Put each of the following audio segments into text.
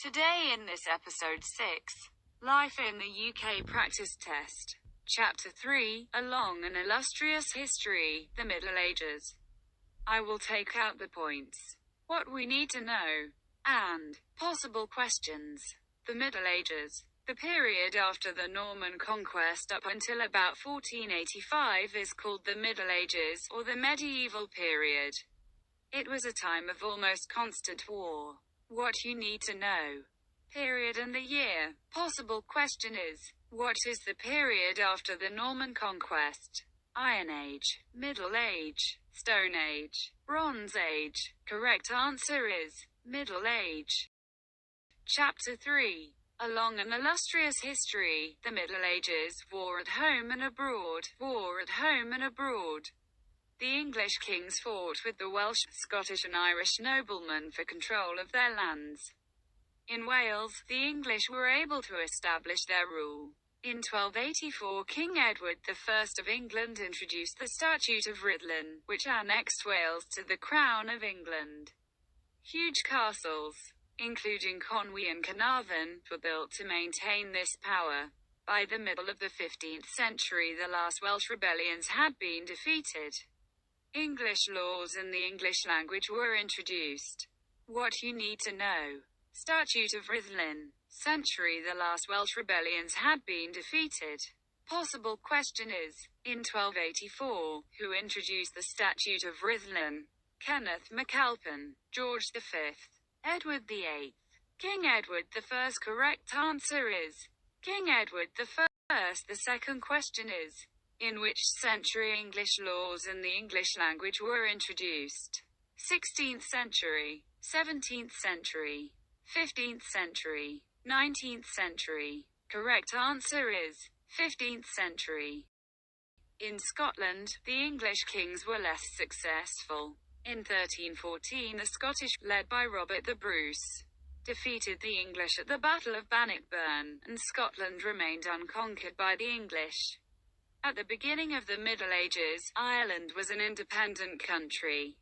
Today in this episode 6, Life in the UK Practice Test, Chapter 3, A Long and Illustrious History, the Middle Ages. I will take out the points, what we need to know, and possible questions. The Middle Ages. The period after the Norman conquest up until about 1485 is called the Middle Ages, or the medieval period. It was a time of almost constant war. What you need to know. Period and the year. Possible question is, what is the period after the Norman conquest? Iron Age, Middle Age, Stone Age, Bronze Age. Correct answer is, Middle Age. Chapter 3. A long and illustrious history, the Middle Ages, war at home and abroad, war at home and abroad. The English kings fought with the Welsh, Scottish and Irish noblemen for control of their lands. In Wales, the English were able to establish their rule. In 1284 King Edward I of England introduced the Statute of Rhuddlan, which annexed Wales to the Crown of England. Huge castles, including Conwy and Carnarvon, were built to maintain this power. By the middle of the 15th century the last Welsh rebellions had been defeated. English laws in the English language were introduced. What you need to know. Statute of Rhuddlan. Century the last Welsh rebellions had been defeated. Possible question is, in 1284, who introduced the Statute of Rhuddlan? Kenneth MacAlpin, George V, Edward VIII, King Edward I. Correct answer is, King Edward I. The second question is, in which century English laws in the English language were introduced? 16th century, 17th century, 15th century, 19th century. Correct answer is, 15th century. In Scotland, the English kings were less successful. In 1314 the Scottish, led by Robert the Bruce, defeated the English at the Battle of Bannockburn, and Scotland remained unconquered by the English. At the beginning of the Middle Ages, Ireland was an independent country.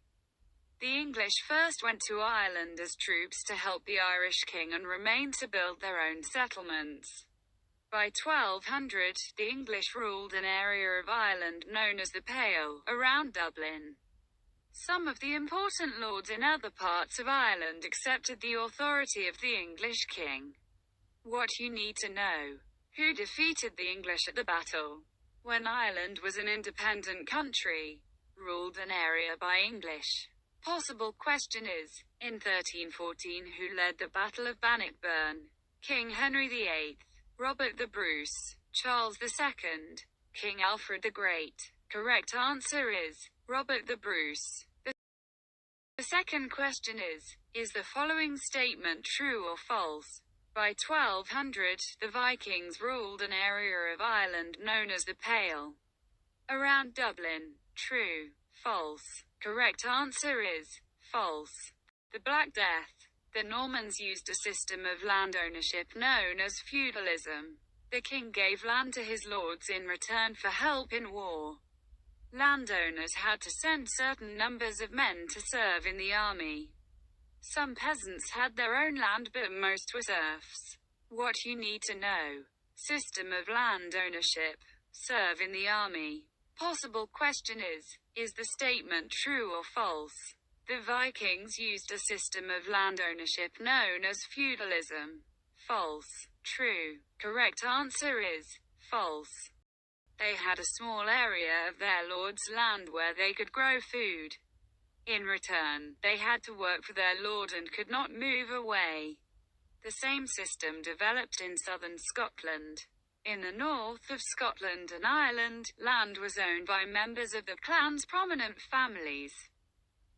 The English first went to Ireland as troops to help the Irish king and remained to build their own settlements. By 1200, the English ruled an area of Ireland known as the Pale, around Dublin. Some of the important lords in other parts of Ireland accepted the authority of the English king. What you need to know. Who defeated the English at the battle? When Ireland was an independent country, ruled an area by English. Possible question is, in 1314 who led the Battle of Bannockburn? King Henry VIII, Robert the Bruce, Charles II, King Alfred the Great. Correct answer is, Robert the Bruce. The second question is the following statement true or false? By 1200, the Vikings ruled an area of Ireland known as the Pale, around Dublin. True, false. Correct answer is, false. The Black Death. The Normans used a system of land ownership known as feudalism. The king gave land to his lords in return for help in war. Landowners had to send certain numbers of men to serve in the army. Some peasants had their own land but most were serfs. What you need to know. System of land ownership. Serve in the army. Possible question is the statement true or false? The Vikings used a system of land ownership known as feudalism. False. True. Correct answer is, false. They had a small area of their lord's land where they could grow food. In return, they had to work for their lord and could not move away. The same system developed in southern Scotland. In the north of Scotland and Ireland, land was owned by members of the clan's prominent families.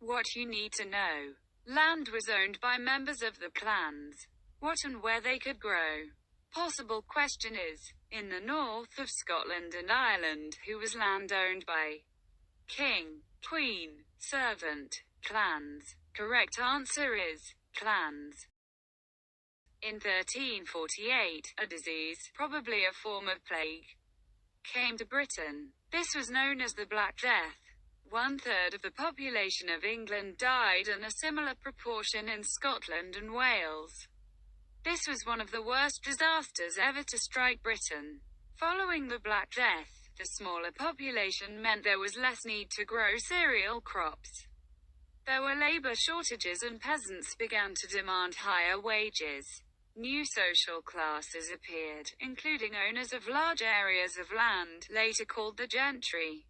What you need to know. Land was owned by members of the clans. What and where they could grow. Possible question is, in the north of Scotland and Ireland, who was land owned by? King, queen, servant, clans. Correct answer is, clans. In 1348, a disease, probably a form of plague, came to Britain. This was known as the Black Death. 1/3 of the population of England died and a similar proportion in Scotland and Wales. This was one of the worst disasters ever to strike Britain. Following the Black Death, the smaller population meant there was less need to grow cereal crops. There were labor shortages and peasants began to demand higher wages. New social classes appeared, including owners of large areas of land, later called the gentry.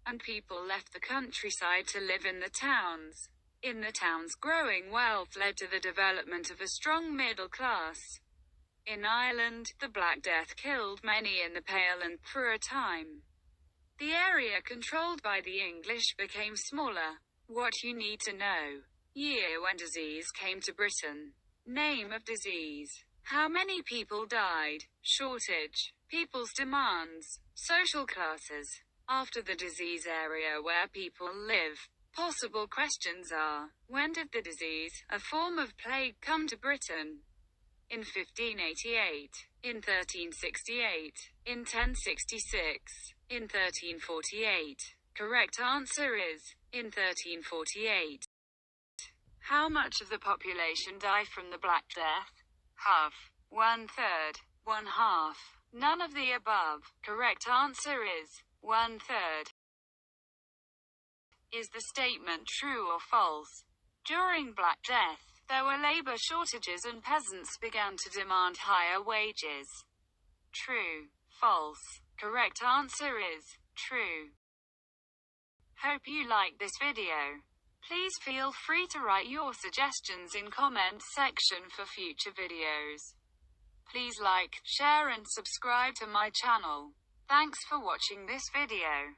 And people left the countryside to live in the towns. In the towns, growing wealth led to the development of a strong middle class. In Ireland, the Black Death killed many in the Pale and for a time. The area controlled by the English became smaller. What you need to know. Year when disease came to Britain. Name of disease. How many people died. Shortage. People's demands. Social classes. After the disease, area where people live. Possible questions are: when did the disease, a form of plague, come to Britain? In 1588. In 1368. In 1066. In 1348. Correct answer is in 1348. How much of the population died from the Black Death? Half. 1/3. 1/2. None of the above. Correct answer is 1/3. Is the statement true or false? During Black Death, there were labor shortages and peasants began to demand higher wages. True. False. Correct answer is true. Hope you liked this video. Please feel free to write your suggestions in comments section for future videos. Please like, share and subscribe to my channel. Thanks for watching this video.